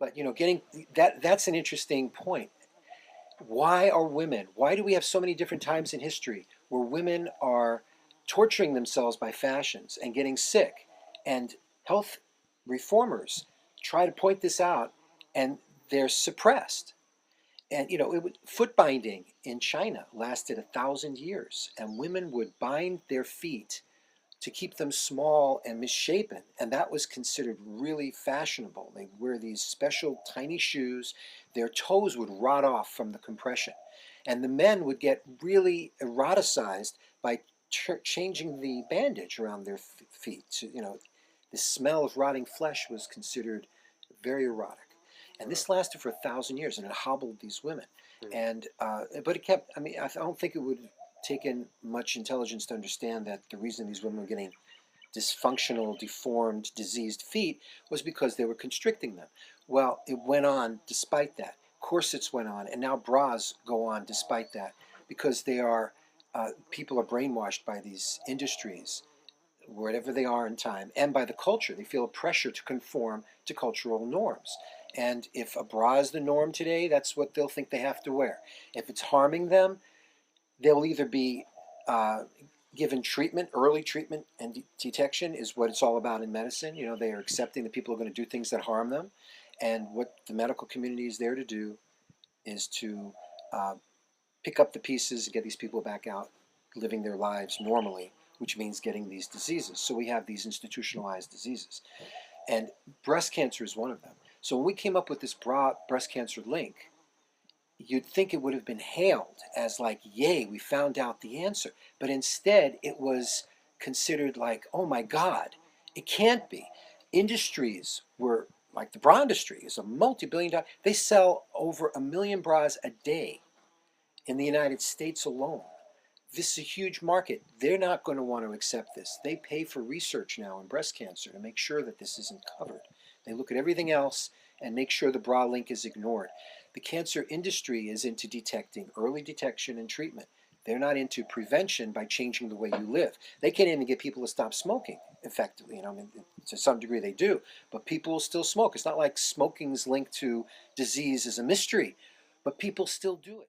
But getting that's an interesting point. Why do we have so many different times in history where women are torturing themselves by fashions and getting sick? And health reformers try to point this out, and they're suppressed. And foot binding in China lasted 1,000 years, and women would bind their feet to keep them small and misshapen, and that was considered really fashionable. They wear these special tiny shoes. Their toes would rot off from the compression, and the men would get really eroticized by changing the bandage around their feet. So, the smell of rotting flesh was considered very erotic, and Right. this lasted for 1,000 years, and it hobbled these women. Mm. And but it kept. I mean, I don't think it would taken much intelligence to understand that the reason these women were getting dysfunctional, deformed, diseased feet was because they were constricting them. Well, it went on despite that. Corsets went on, and now bras go on despite that, because people are brainwashed by these industries, wherever they are in time, and by the culture. They feel a pressure to conform to cultural norms. And if a bra is the norm today, that's what they'll think they have to wear. If it's harming them, they'll either be uh, given treatment. Early treatment and detection is what it's all about in medicine. They are accepting that people are going to do things that harm them, and what the medical community is there to do is to uh, pick up the pieces and get these people back out living their lives normally, which means getting these diseases. So we have these institutionalized diseases, and breast cancer is one of them. So when we came up with this breast cancer link, you'd think it would have been hailed as like, yay, we found out the answer. But instead, it was considered like, oh my God, it can't be. Industries were like the bra industry is a multi-billion-dollar. They sell over 1 million bras a day in the United States alone. This is a huge market. They're not going to want to accept this. They pay for research now in breast cancer to make sure that this isn't covered. They look at everything else and make sure the bra link is ignored. The cancer industry is into detecting, early detection and treatment. They're not into prevention by changing the way you live. They can't even get people to stop smoking effectively. I mean, to some degree they do, but people still smoke. It's not like smoking's linked to disease is a mystery, but people still do it.